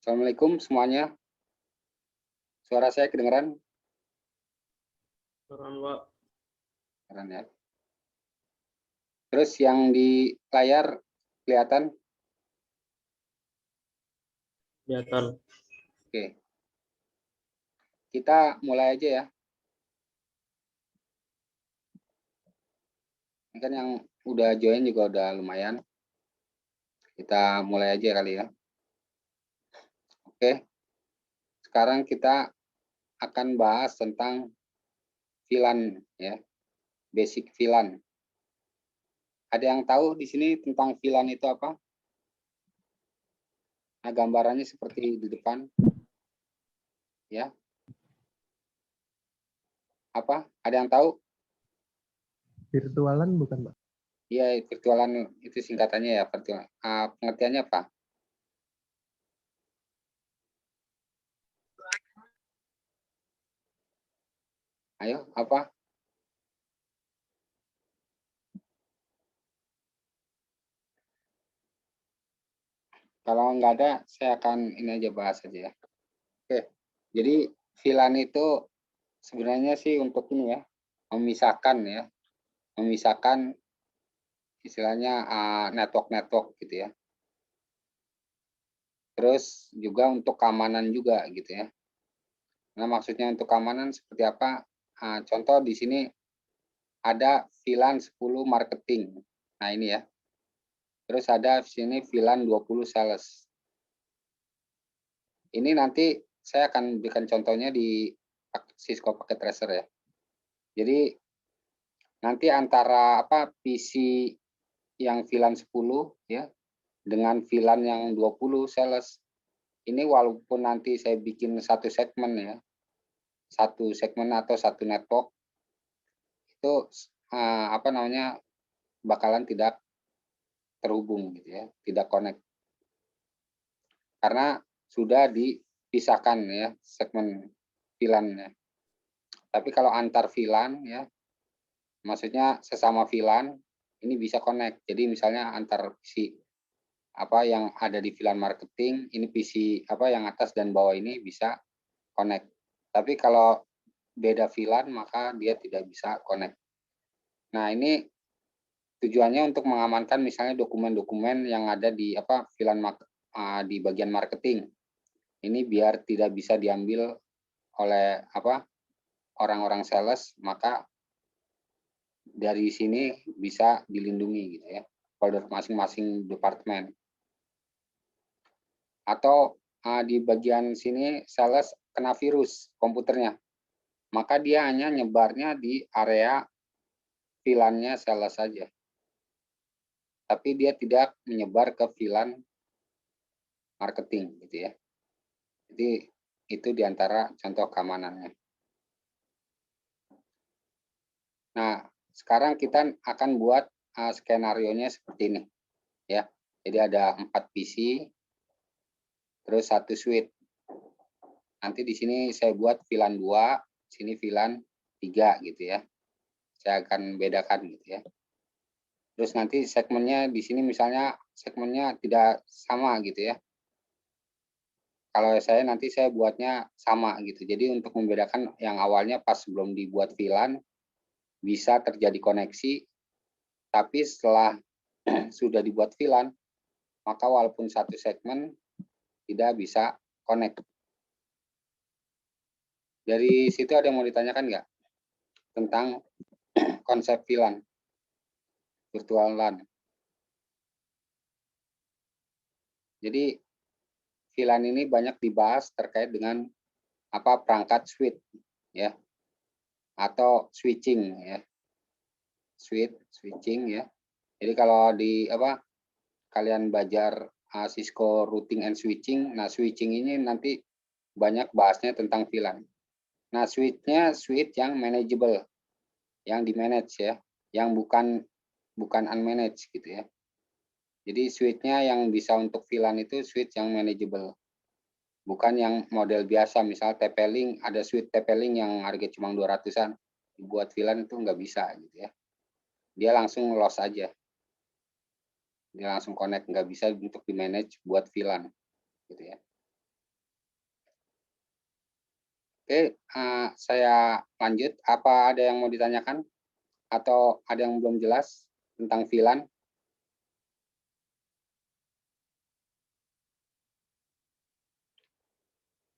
Assalamualaikum semuanya. Suara saya kedengeran? Kedengeran ya. Terus yang di layar kelihatan? Kelihatan. Oke. Kita mulai aja ya. Ini kan yang udah join juga udah lumayan. Kita mulai aja kali ya. Oke. Sekarang kita akan bahas tentang VLAN ya. Basic VLAN. Ada yang tahu di sini tentang VLAN itu apa? Nah, gambarannya seperti di depan. Ya. Apa? Ada yang tahu? Virtualan bukan, Pak? Iya, virtualan itu singkatannya ya, virtual. Pengertiannya apa? Ayo, apa? Kalau nggak ada, saya akan ini aja bahas aja ya. Oke, jadi VLAN itu sebenarnya sih untuk ini ya, memisahkan istilahnya network-network gitu ya. Terus juga untuk keamanan juga gitu ya. Nah, maksudnya untuk keamanan seperti apa? Contoh di sini ada VLAN 10 marketing. Nah, ini ya. Terus ada di sini VLAN 20 sales. Ini nanti saya akan berikan contohnya di Cisco Packet Tracer ya. Jadi nanti antara PC yang VLAN 10 ya dengan VLAN yang 20 sales. Ini walaupun nanti saya bikin satu segmen ya. Satu segmen atau satu network itu bakalan tidak terhubung gitu ya, tidak connect. Karena sudah dipisahkan ya segmen VLAN-nya. Tapi kalau antar VLAN ya, maksudnya sesama VLAN ini bisa connect. Jadi misalnya antar PC yang ada di VLAN marketing, ini PC yang atas dan bawah ini bisa connect. Tapi kalau beda VLAN maka dia tidak bisa connect. Nah, ini tujuannya untuk mengamankan misalnya dokumen-dokumen yang ada di VLAN di bagian marketing. Ini biar tidak bisa diambil oleh orang-orang sales, maka dari sini bisa dilindungi gitu ya, folder masing-masing departemen. Atau di bagian sini sales kena virus komputernya, maka dia hanya nyebarnya di area VLAN-nya sales saja. Tapi dia tidak menyebar ke VLAN marketing gitu ya. Jadi itu diantara contoh keamanannya. Nah, sekarang kita akan buat skenario-nya seperti ini ya. Jadi ada 4 PC terus 1 switch. Nanti di sini saya buat VLAN 2, sini VLAN 3 gitu ya. Saya akan bedakan gitu ya. Terus nanti segmennya di sini misalnya segmennya tidak sama gitu ya. Kalau nanti saya buatnya sama gitu. Jadi untuk membedakan yang awalnya pas sebelum dibuat VLAN bisa terjadi koneksi, tapi setelah sudah dibuat VLAN, maka walaupun satu segmen tidak bisa connect. Dari situ ada yang mau ditanyakan nggak tentang konsep VLAN, virtual LAN? Jadi VLAN ini banyak dibahas terkait dengan perangkat switch ya, atau switching ya, switching ya. Jadi kalau di kalian belajar Cisco routing and switching, nah switching ini nanti banyak bahasnya tentang VLAN. Nah switch-nya switch yang manageable, yang di manage ya, yang bukan unmanaged gitu ya. Jadi switch-nya yang bisa untuk VLAN itu switch yang manageable. Bukan yang model biasa, misal TP-Link, ada switch TP-Link yang harga cuma 200-an. Buat VLAN itu nggak bisa gitu ya. Dia langsung loss aja. Dia langsung connect, nggak bisa untuk di-manage buat VLAN gitu ya. Oke, saya lanjut. Apa ada yang mau ditanyakan? Atau ada yang belum jelas tentang VLAN?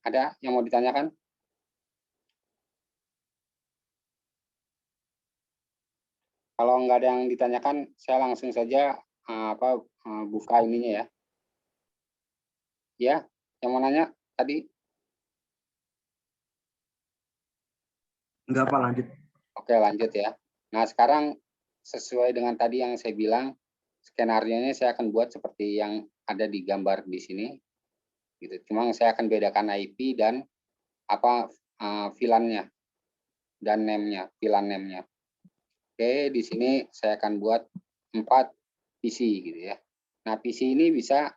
Ada yang mau ditanyakan? Kalau nggak ada yang ditanyakan, saya langsung saja buka ininya ya. Ya, yang mau nanya tadi? Enggak, Pak, lanjut. Oke, lanjut ya. Nah, sekarang sesuai dengan tadi yang saya bilang, skenario-nya saya akan buat seperti yang ada di gambar di sini. Gitu. Cuma saya akan bedakan IP dan VLAN-nya dan name-nya, VLAN name-nya. Oke, di sini saya akan buat 4 PC gitu ya. Nah, PC ini bisa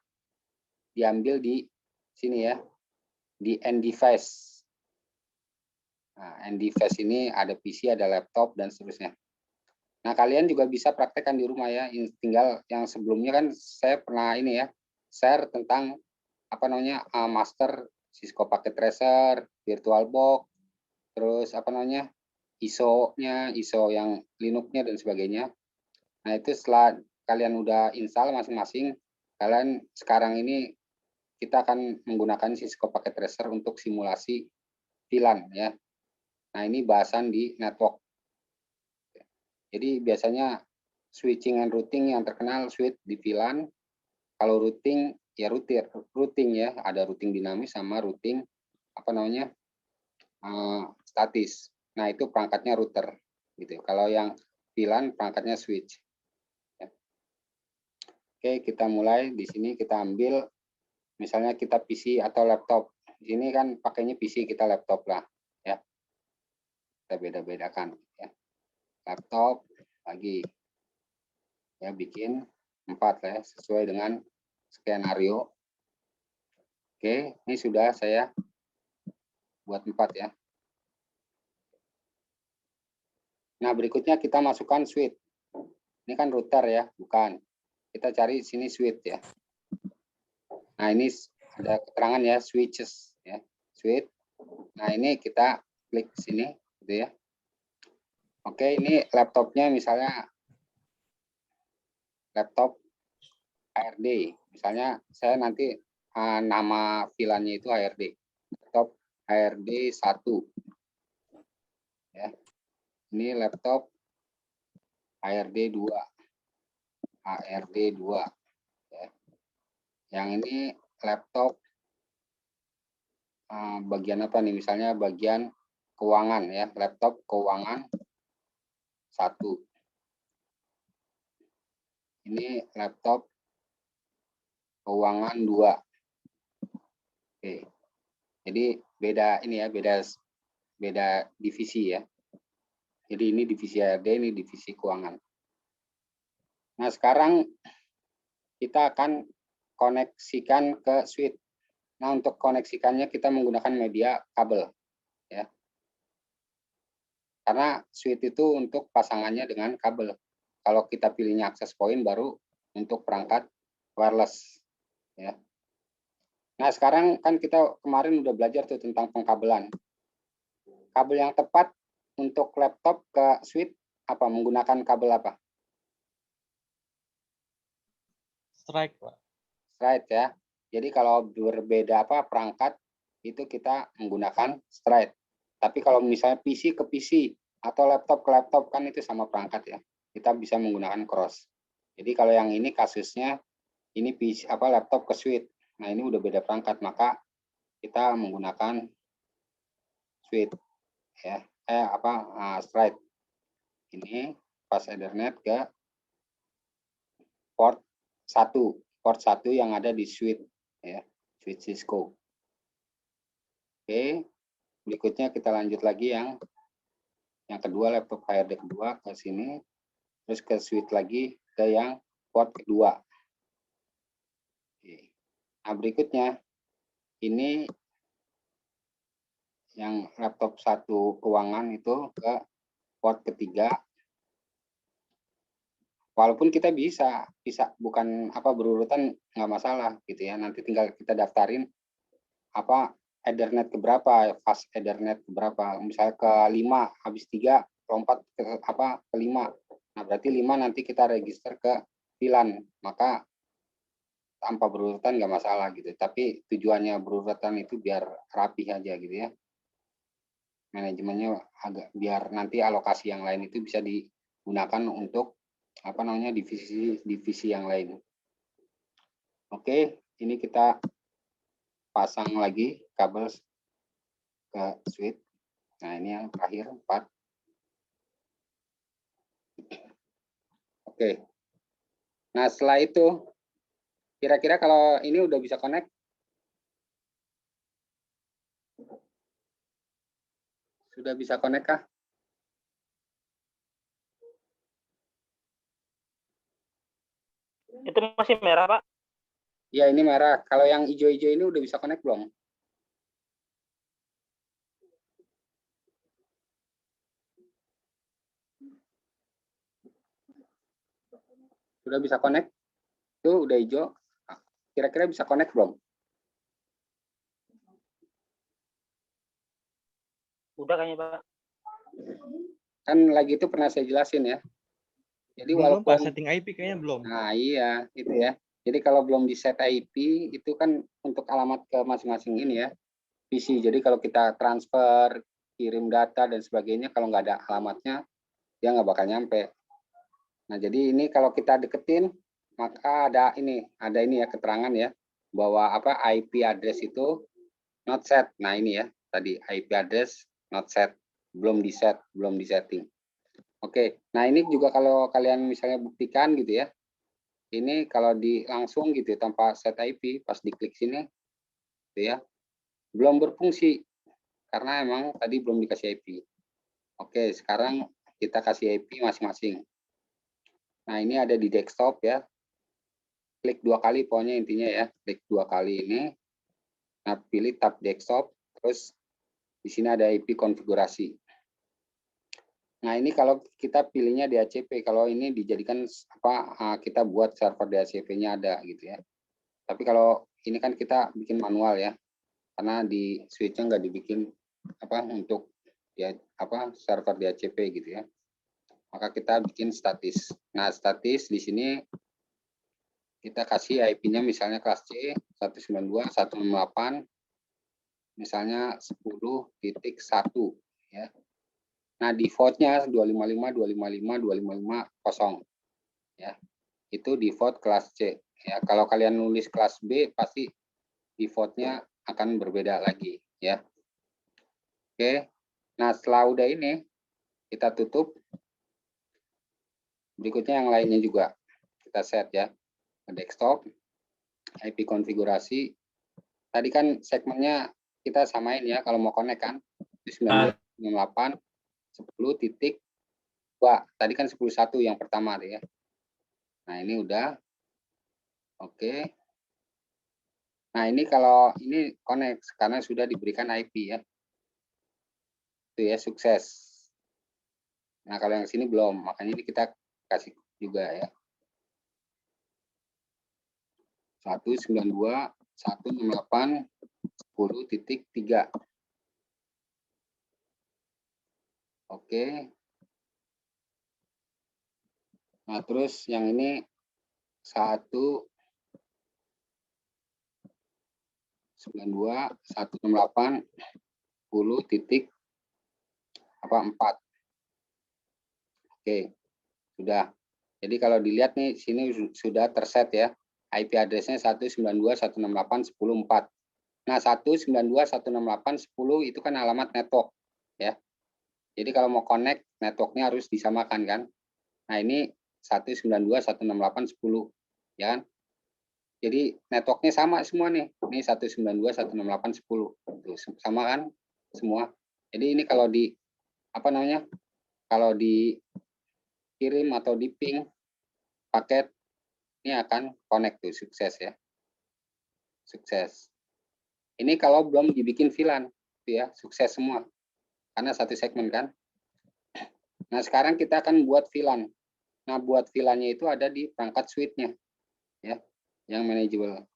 diambil di sini ya, di end device. Nah, end device ini ada PC, ada laptop, dan seterusnya. Nah, kalian juga bisa praktekkan di rumah ya. Tinggal yang sebelumnya kan saya pernah ini ya, share tentang master Cisco Packet Tracer, VirtualBox, terus ISO-nya, ISO yang Linux-nya dan sebagainya. Nah, itu setelah kalian udah install masing-masing, kalian sekarang ini kita akan menggunakan Cisco Packet Tracer untuk simulasi VLAN ya. Nah, ini bahasan di network. Jadi biasanya switching and routing yang terkenal switch di VLAN. Kalau routing ya routing ya, ada routing dinamis sama routing statis. Nah, itu perangkatnya router gitu. Kalau yang VLAN perangkatnya switch. Oke, kita mulai di sini, kita ambil misalnya kita PC atau laptop. Di sini kan pakainya PC, kita laptop lah ya. Kita beda-bedakan ya. Laptop lagi ya, bikin 4 ya sesuai dengan skenario. Oke, ini sudah saya buat 4 ya. Nah, berikutnya kita masukkan switch. Ini kan router ya, bukan. Kita cari sini switch ya. Nah, ini ada keterangan ya, switches ya. Switch. Nah, ini kita klik sini gitu ya. Oke, ini laptopnya misalnya laptop HRD. Misalnya saya nanti nama VLAN-nya itu HRD. Laptop HRD 1. Ya. Ini laptop HRD 2. HRD 2. Ya. Yang ini laptop bagian apa nih? Misalnya bagian keuangan ya, laptop keuangan 1. Ini laptop keuangan 2. Oke. Jadi beda ini ya, beda divisi ya. Jadi ini divisi HRD, ini divisi keuangan. Nah, sekarang kita akan koneksikan ke switch. Nah, untuk koneksikannya kita menggunakan media kabel ya. Karena switch itu untuk pasangannya dengan kabel. Kalau kita pilihnya access point baru untuk perangkat wireless ya. Nah, sekarang kan kita kemarin udah belajar tuh tentang pengkabelan. Kabel yang tepat untuk laptop ke switch apa? Menggunakan kabel apa? Strike, Pak. Straight ya. Jadi kalau berbeda perangkat itu kita menggunakan straight. Tapi kalau misalnya PC ke PC atau laptop ke laptop kan itu sama perangkat ya. Kita bisa menggunakan cross. Jadi kalau yang ini kasusnya ini PC laptop ke switch. Nah, ini udah beda perangkat, maka kita menggunakan switch ya. Straight. Ini pas Ethernet ke port 1. Port 1 yang ada di switch ya. Switch Cisco. Oke, berikutnya kita lanjut lagi yang kedua, laptop HRD kedua ke sini, terus ke switch lagi ke yang port kedua. Oke. Nah, berikutnya ini yang laptop 1 keuangan itu ke port ketiga. Walaupun kita bisa bukan berurutan nggak masalah gitu ya. Nanti tinggal kita daftarin Ethernet ke berapa, fast Ethernet ke berapa. Misalnya ke 5, habis 3 lompat ke apa ke 5. Nah, berarti 5 nanti kita register ke VLAN. Maka tanpa berurutan nggak masalah gitu. Tapi tujuannya berurutan itu biar rapi aja gitu ya. Manajemennya agak biar nanti alokasi yang lain itu bisa digunakan untuk apa namanya divisi yang lain. Oke, ini kita pasang lagi kabel ke switch. Nah, ini yang terakhir 4. Oke. Nah, setelah itu kira-kira kalau ini udah bisa connect? Sudah bisa connect kah? Itu masih merah, Pak. Ya, ini merah. Kalau yang hijau-hijau ini udah bisa connect belum? Sudah bisa connect? Itu udah hijau. Kira-kira bisa connect belum? Udah kayaknya, Pak. Kan lagi itu pernah saya jelasin ya. Jadi Belum walaupun Pak, setting IP kayaknya belum. Nah, iya, itu ya. Jadi kalau belum di set IP itu kan untuk alamat ke masing-masing ini ya. PC. Jadi kalau kita transfer, kirim data dan sebagainya kalau nggak ada alamatnya dia nggak bakal nyampe. Nah, jadi ini kalau kita deketin maka ada ini ya keterangan ya bahwa apa IP address itu not set. Nah, ini ya tadi IP address not set, belum di set, belum di setting. Oke. Nah, ini juga kalau kalian misalnya buktikan gitu ya. Ini kalau di langsung gitu tanpa set IP pas diklik sini gitu ya. Belum berfungsi karena emang tadi belum dikasih IP. Oke, sekarang kita kasih IP masing-masing. Nah, ini ada di desktop ya. Klik 2 kali pokoknya intinya ya. Klik 2 kali ini. Nah, pilih tab desktop, terus di sini ada IP konfigurasi. Nah, ini kalau kita pilihnya DHCP, kalau ini dijadikan apa kita buat server DHCP-nya ada gitu ya. Tapi kalau ini kan kita bikin manual ya. Karena di switch-nya nggak dibikin apa untuk ya apa server DHCP gitu ya. Maka kita bikin statis. Nah, statis di sini kita kasih IP-nya misalnya kelas C 192.168 misalnya 10.1 ya. Nah, default-nya 255.255.255.0 ya. Itu default kelas C ya. Kalau kalian nulis kelas B pasti default-nya akan berbeda lagi ya. Oke. Nah, setelah udah ini kita tutup. Berikutnya yang lainnya juga kita set ya. Desktop, IP konfigurasi. Tadi kan segmennya kita samain ya kalau mau connect kan. 9.8 10.2. Tadi kan 10.1 yang pertama ya. Nah, ini udah. Oke. Nah, ini kalau ini connect karena sudah diberikan IP ya. Itu ya, sukses. Nah, kalau yang sini belum, makanya ini kita kasih juga ya. 192.168.10.3. Oke. Nah, terus yang ini 192.168.10.4. Oke, sudah. Jadi kalau dilihat nih sini sudah terset ya. IP address-nya 192.168.10.4. Nah, 192.168.10 itu kan alamat network ya. Jadi kalau mau connect networknya harus disamakan kan. Nah, ini 192.168.10 ya kan. Jadi networknya sama semua nih. Ini 192.168.10. Sama kan semua. Jadi ini kalau di apa namanya? Kalau dikirim atau di ping paket ini akan connect tuh, sukses ya. Sukses. Ini kalau belum dibikin VLAN ya, sukses semua. Karena satu segmen kan. Nah, sekarang kita akan buat VLAN. Nah, buat VLAN-nya itu ada di perangkat switch-nya ya, yang manageable.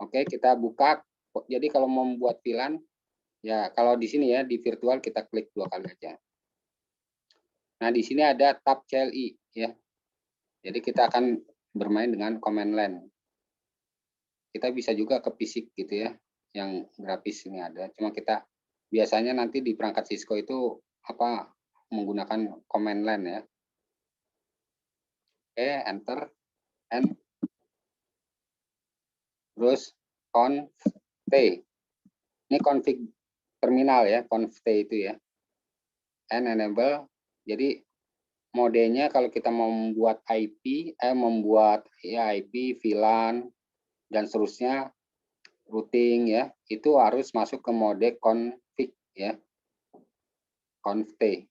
Oke, kita buka Jadi kalau mau membuat VLAN, ya kalau di sini ya, di virtual kita klik 2 kali aja. Nah, di sini ada tab CLI ya. Jadi kita akan bermain dengan command line. Kita bisa juga ke fisik gitu ya, yang grafis ini ada. Cuma kita biasanya nanti di perangkat Cisco itu menggunakan command line ya. Oke, enter, N, terus conf T. Ini config terminal ya, conf T itu ya. N enable. Jadi modenya kalau kita mau membuat IP, membuat ya IP, VLAN dan seterusnya, routing ya, itu harus masuk ke mode config ya, conf T.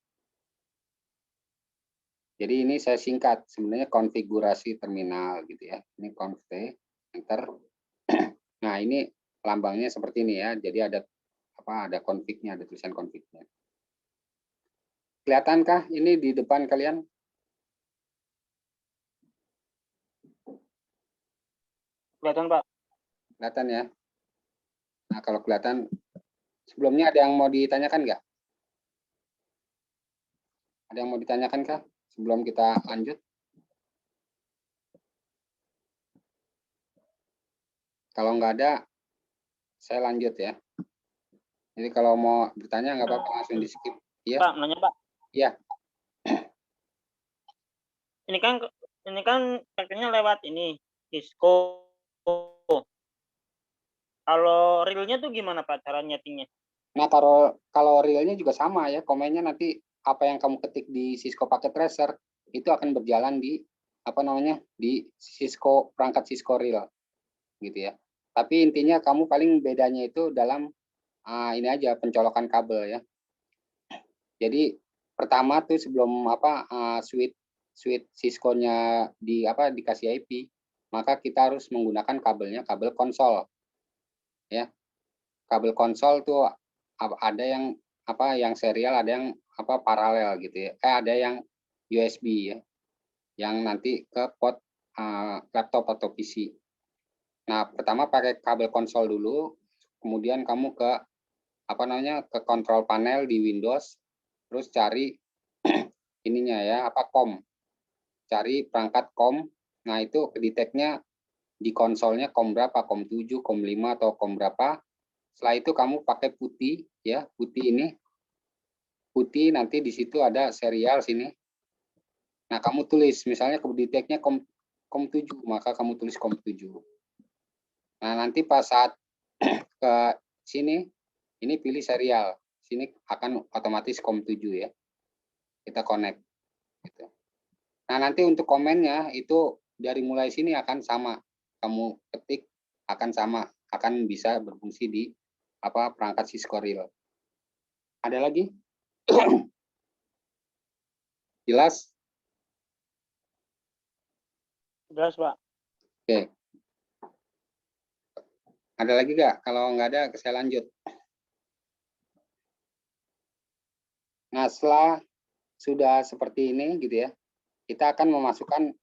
Jadi ini saya singkat, sebenarnya konfigurasi terminal gitu ya. Ini conf T, enter. Nah ini lambangnya seperti ini ya. Jadi ada ada config-nya, ada tulisan config-nya. Kelihatankah ini di depan kalian? Kelihatan, Pak. Kelihatan ya. Nah kalau kelihatan, sebelumnya ada yang mau ditanyakan nggak? Ada yang mau ditanyakan kah sebelum kita lanjut? Kalau nggak ada, saya lanjut ya. Jadi kalau mau bertanya nggak apa-apa, langsung di skip. Iya. Pak, nanya, Pak. Iya. Ini kan pakainya lewat ini Cisco. Kalau realnya tuh gimana, Pak, cara nyetingnya? Nah, kalau realnya juga sama ya, komennya nanti apa yang kamu ketik di Cisco Packet Tracer itu akan berjalan di di Cisco, perangkat Cisco real gitu ya. Tapi intinya kamu paling bedanya itu dalam ini aja, pencolokan kabel ya. Jadi pertama tuh sebelum switch Cisco-nya dikasih IP, maka kita harus menggunakan kabelnya kabel konsol. Ya. Kabel konsol tuh ada yang yang serial, ada yang paralel gitu ya. Ada yang USB ya. Yang nanti ke port laptop atau PC. Nah, pertama pakai kabel konsol dulu, kemudian kamu ke ke control panel di Windows, terus cari ininya ya, COM. Cari perangkat COM. Nah, itu kedeteknya di konsolnya COM berapa, COM 7, COM 5 atau COM berapa. Setelah itu kamu pakai putih ya, putih ini. Putih nanti di situ ada serial sini. Nah, kamu tulis misalnya kedeteknya COM 7, maka kamu tulis COM 7. Nah, nanti pas saat ke sini, ini pilih serial. Sini akan otomatis COM 7 ya. Kita connect. Gitu. Nah, nanti untuk komennya itu dari mulai sini akan sama. Kamu ketik akan sama. Akan bisa berfungsi di perangkat Cisco real. Ada lagi? Jelas? Jelas, Pak. Oke. Ada lagi nggak? Kalau nggak ada, saya lanjut. Nah, setelah sudah seperti ini gitu ya, kita akan memasukkan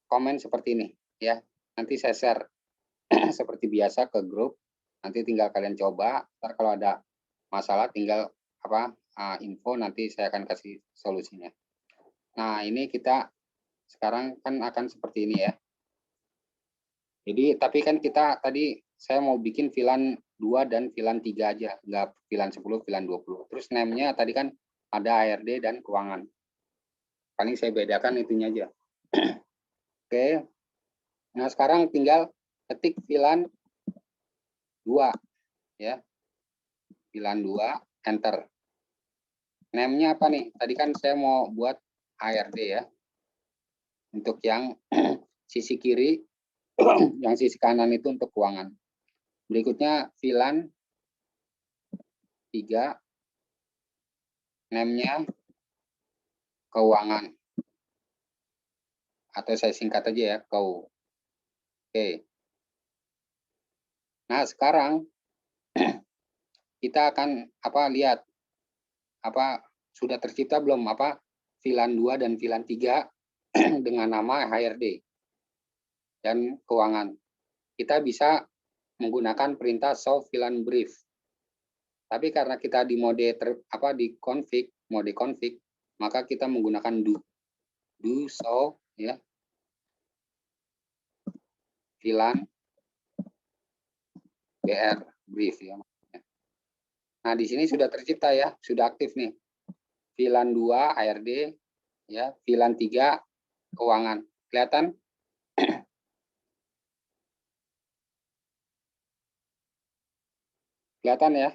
komen seperti ini ya. Nanti saya share seperti biasa ke grup. Nanti tinggal kalian coba. Ntar kalau ada masalah tinggal info, nanti saya akan kasih solusinya. Nah, ini kita sekarang kan akan seperti ini ya. Jadi tapi kan kita tadi saya mau bikin VLAN 2 dan VLAN 3 aja, nggak VLAN 10, VLAN 20. Terus name-nya tadi kan ada ARD dan keuangan. Paling saya bedakan itunya aja. Oke. Nah, sekarang tinggal ketik VLAN 2 ya. VLAN 2, enter. Name-nya apa nih? Tadi kan saya mau buat ARD ya. Untuk yang sisi kiri, yang sisi kanan itu untuk keuangan. Berikutnya VLAN 3, name-nya keuangan. Atau saya singkat aja ya, kau. Oke. Nah, sekarang kita akan lihat sudah tercipta belum VLAN 2 dan VLAN 3 dengan nama HRD dan keuangan. Kita bisa menggunakan perintah show VLAN brief. Tapi karena kita di mode mode config, maka kita menggunakan do show ya VLAN BR brief ya. Nah, di sini sudah tercipta ya, sudah aktif nih. VLAN 2 ARD ya, VLAN 3 keuangan. Kelihatan? Kelihatan ya?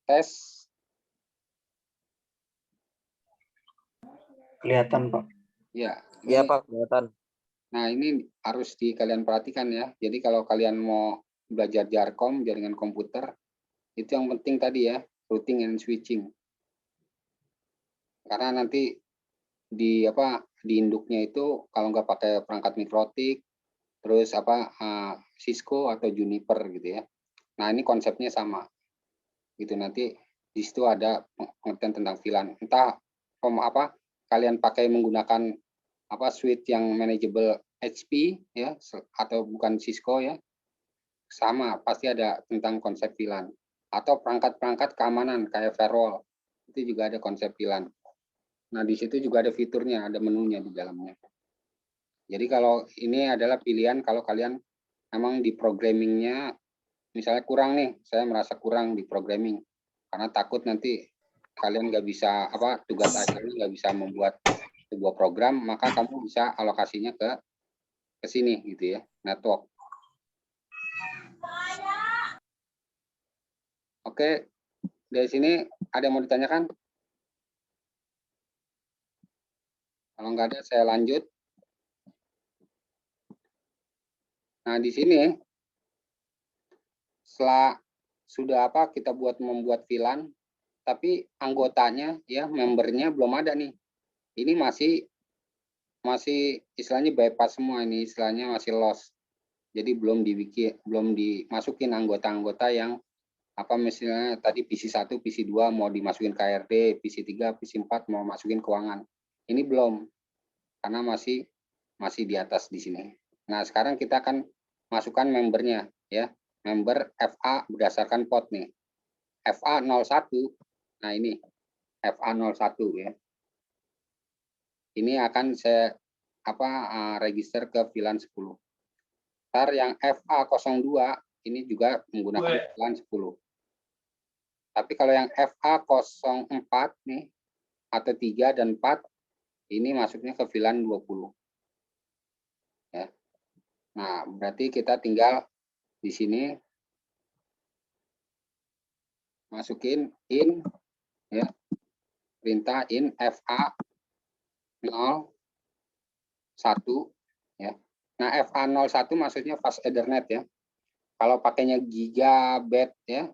Tes. Kelihatan, Pak. Ya. Iya, Pak, kelihatan. Nah, ini harus kalian perhatikan ya. Jadi kalau kalian mau belajar Jarcom, jaringan komputer, itu yang penting tadi ya, routing and switching. Karena nanti di induknya itu kalau nggak pakai perangkat mikrotik, terus Cisco atau Juniper gitu ya. Nah, ini konsepnya sama. Gitu, nanti di situ ada pengertian tentang VLAN. Entah kalian pakai menggunakan suite yang manageable HP ya atau bukan Cisco ya. Sama, pasti ada tentang konsep VLAN. Atau perangkat-perangkat keamanan kayak firewall. Itu juga ada konsep VLAN. Nah, di situ juga ada fiturnya, ada menunya di dalamnya. Jadi kalau ini adalah pilihan kalau kalian memang di programmingnya misalnya kurang nih, saya merasa kurang di programming karena takut nanti kalian nggak bisa tugas akhirnya nggak bisa membuat sebuah program, maka kamu bisa alokasinya ke sini gitu ya, network. Oke, dari sini ada yang mau ditanyakan? Kalau nggak ada, saya lanjut. Nah, di sini setelah sudah kita membuat VLAN, tapi anggotanya ya membernya belum ada nih. Ini masih istilahnya bypass semua, ini istilahnya masih lost. Jadi belum dimasukin anggota-anggota yang misalnya tadi PC1, PC2 mau dimasukin KRD, PC3, PC4 mau masukin keuangan. Ini belum, karena masih di atas di sini. Nah, sekarang kita akan masukkan membernya ya. Member FA berdasarkan port nih. FA01. Nah, ini FA01 ya. Ini akan saya register ke VLAN 10. Ntar yang FA02 ini juga menggunakan VLAN 10. Tapi kalau yang FA04 nih atau 3 dan 4 ini masuknya ke VLAN 20. Ya. Nah, berarti kita tinggal di sini masukin in ya. Perintah in FA01 ya. Nah, FA01 maksudnya fast Ethernet ya. Kalau pakainya gigabit ya,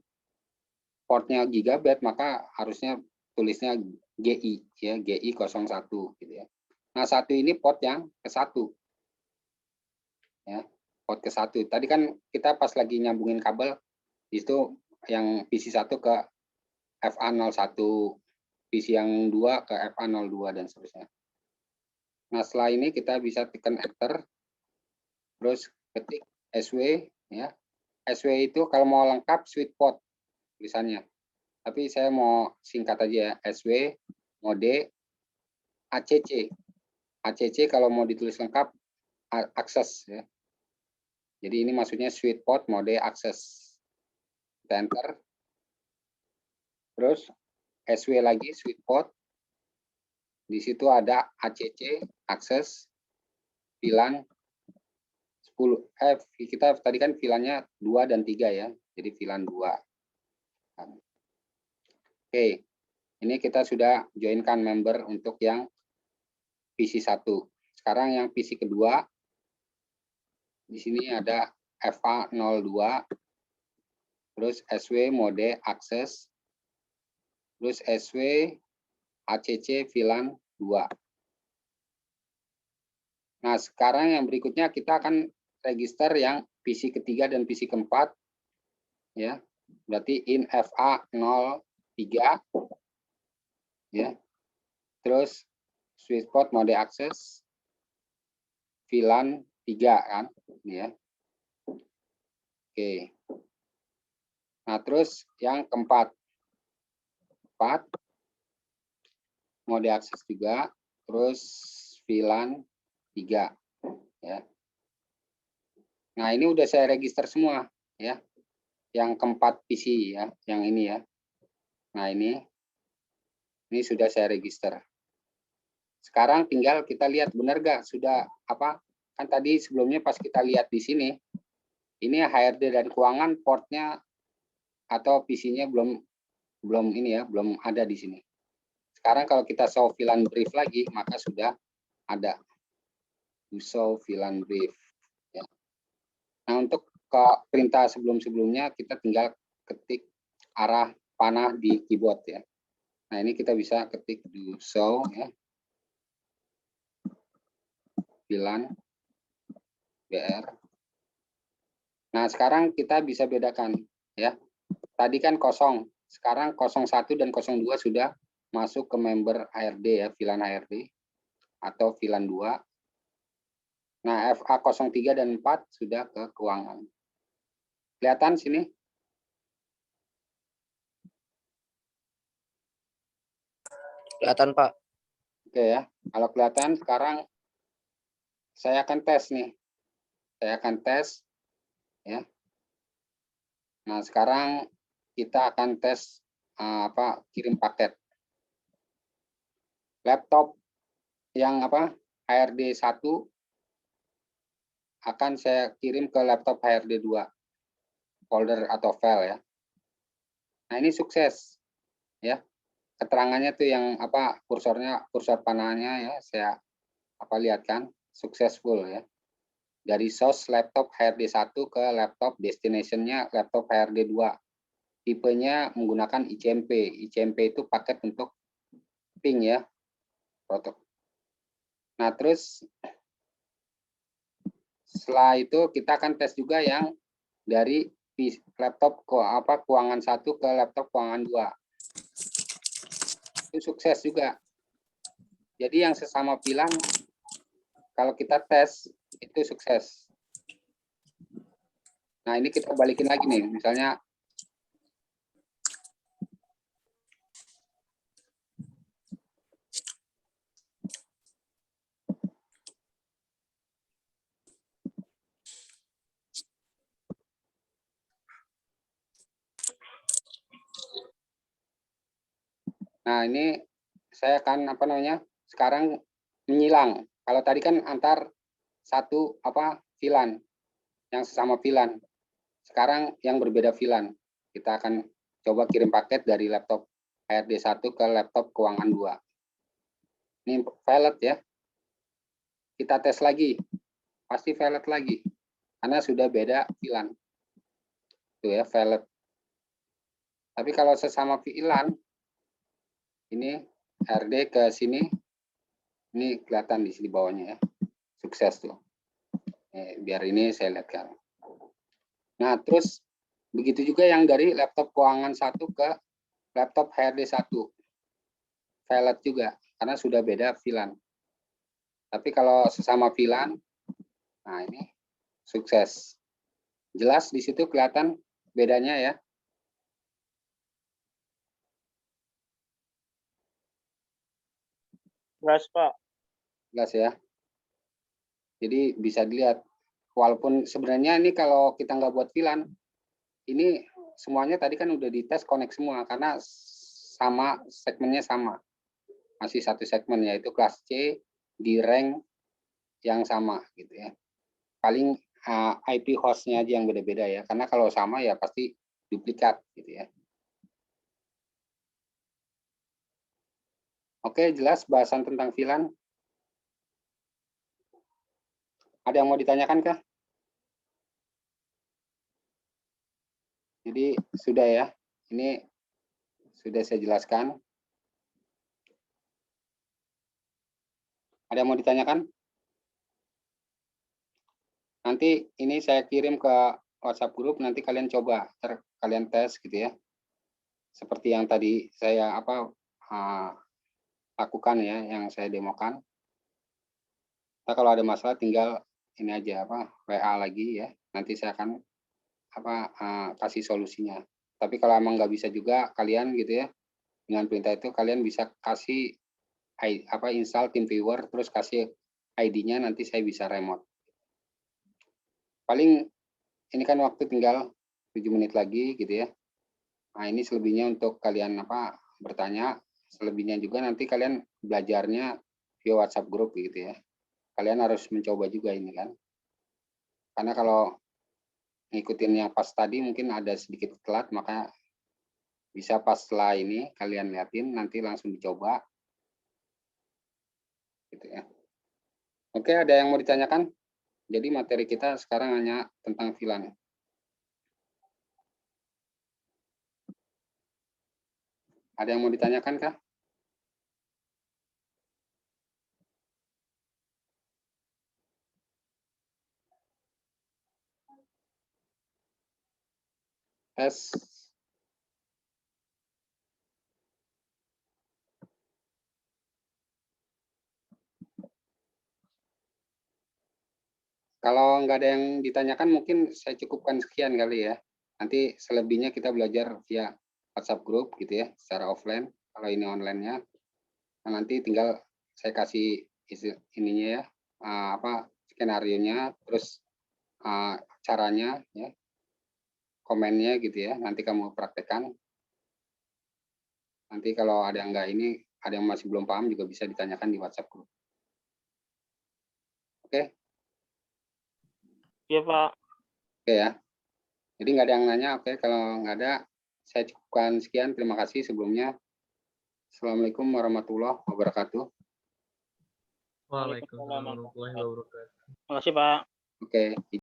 portnya gigabit, maka harusnya tulisnya GI ya, GI01 gitu ya. Nah, 1 ini port yang ke-1. Ya, port ke-1. Tadi kan kita pas lagi nyambungin kabel itu yang PC1 ke FA01, PC yang 2 ke FA02 dan seterusnya. Nah, setelah ini kita bisa tekan enter, terus ketik SW ya. SW itu kalau mau lengkap sweet port tulisannya. Tapi saya mau singkat aja ya, SW mode ACC. ACC kalau mau ditulis lengkap akses ya. Jadi ini maksudnya sweet port mode akses. Enter. Terus SW lagi sweet port. Di situ ada ACC akses VLAN 10. Kita tadi kan VLAN-nya 2 dan 3 ya. Jadi VLAN 2. Oke, ini kita sudah joinkan member untuk yang PC1. Sekarang yang PC kedua, di sini ada FA02, terus SW mode akses, terus SW ACC VLAN 2. Nah, sekarang yang berikutnya kita akan register yang PC ketiga dan PC keempat. Ya, berarti in FA03 ya. Terus switch port mode akses VLAN 3 kan, ini ya. Oke. Nah, terus yang keempat, mau diakses juga, terus VLAN 3 ya. Nah, ini udah saya register semua ya. Yang keempat PC ya, yang ini ya. Nah, ini sudah saya register. Sekarang tinggal kita lihat benar gak sudah apa? Kan tadi sebelumnya pas kita lihat di sini, ini HRD dan keuangan portnya atau PC-nya belum ini ya, belum ada di sini. Sekarang kalau kita show VLAN brief lagi, maka sudah ada. Show VLAN brief. Ya. Nah, untuk ke perintah sebelum-sebelumnya kita tinggal ketik arah panah di keyboard ya. Nah, ini kita bisa ketik do show ya. VLAN BR. Nah, sekarang kita bisa bedakan ya. Tadi kan kosong, sekarang 01 dan 02 sudah masuk ke member HRD ya, VLAN HRD atau VLAN 2. Nah, FA 03 dan 4 sudah ke keuangan. Kelihatan sini? Kelihatan, Pak. Oke ya. Kalau kelihatan, sekarang saya akan tes nih. Saya akan tes ya. Nah, sekarang kita akan tes kirim paket. Laptop yang HRD 1 akan saya kirim ke laptop HRD 2 folder atau file ya. Nah, ini sukses ya. Keterangannya tuh yang kursor panahnya ya, saya lihat kan, successful ya. Dari source laptop HRD 1 ke laptop destination-nya laptop HRD 2. Tipenya menggunakan ICMP. ICMP itu paket untuk ping ya. Nah, terus setelah itu kita akan tes juga yang dari laptop keuangan 1 ke laptop keuangan 2. Itu sukses juga. Jadi yang sesama VLAN kalau kita tes itu sukses. Nah, ini kita balikin lagi nih, misalnya nah, ini saya akan sekarang menyilang. Kalau tadi kan antar satu VLAN yang sesama VLAN. Sekarang yang berbeda VLAN. Kita akan coba kirim paket dari laptop HRD 1 ke laptop keuangan 2. Ini valid ya. Kita tes lagi. Pasti valid lagi. Karena sudah beda VLAN. Itu ya, valid. Tapi kalau sesama VLAN, ini HRD ke sini, ini kelihatan di sini bawahnya ya. Sukses tuh. Biar ini saya lihatkan. Nah, terus begitu juga yang dari laptop keuangan 1 ke laptop HRD 1. Valid juga, karena sudah beda VLAN. Tapi kalau sesama VLAN, nah ini sukses. Jelas di situ kelihatan bedanya ya. Jelas, Pak. Jelas ya. Jadi bisa dilihat. Walaupun sebenarnya ini kalau kita nggak buat VLAN, ini semuanya tadi kan udah dites connect semua karena sama segmennya sama. Masih satu segmen yaitu kelas C di rank yang sama gitu ya. Paling IP hostnya aja yang beda-beda ya. Karena kalau sama ya pasti duplikat gitu ya. Oke, jelas bahasan tentang VLAN. Ada yang mau ditanyakan kah? Jadi sudah ya. Ini sudah saya jelaskan. Ada yang mau ditanyakan? Nanti ini saya kirim ke WhatsApp grup, nanti kalian coba, kalian tes gitu ya. Seperti yang tadi saya lakukan ya, yang saya demokan. Nah, kalau ada masalah tinggal ini aja WA lagi ya. Nanti saya akan kasih solusinya. Tapi kalau emang nggak bisa juga kalian gitu ya, dengan perintah itu kalian bisa kasih install TeamViewer terus kasih ID-nya, nanti saya bisa remote. Paling ini kan waktu tinggal 7 menit lagi gitu ya. Nah, ini selebihnya untuk kalian bertanya, selebihnya juga nanti kalian belajarnya via WhatsApp group gitu ya. Kalian harus mencoba juga ini kan. Karena kalau ngikutin yang pas tadi mungkin ada sedikit telat, maka bisa pas setelah ini kalian liatin, nanti langsung dicoba. Gitu ya. Oke, ada yang mau ditanyakan? Jadi materi kita sekarang hanya tentang VLAN. Ada yang mau ditanyakan kah? Tes. Kalau nggak ada yang ditanyakan, mungkin saya cukupkan sekian kali ya. Nanti selebihnya kita belajar via WhatsApp group gitu ya, secara offline. Kalau ini online-nya, nah, nanti tinggal saya kasih ininya ya, skenario-nya, terus caranya ya, komennya gitu ya. Nanti kamu praktekkan. Nanti kalau ada yang nggak ini, ada yang masih belum paham juga bisa ditanyakan di WhatsApp group. Oke? Iya, Pak. Oke ya. Jadi nggak ada yang nanya, oke. Kalau nggak ada, saya cukupkan sekian. Terima kasih sebelumnya. Assalamualaikum warahmatullahi wabarakatuh. Waalaikumsalam warahmatullahi wabarakatuh. Terima kasih, Pak. Oke.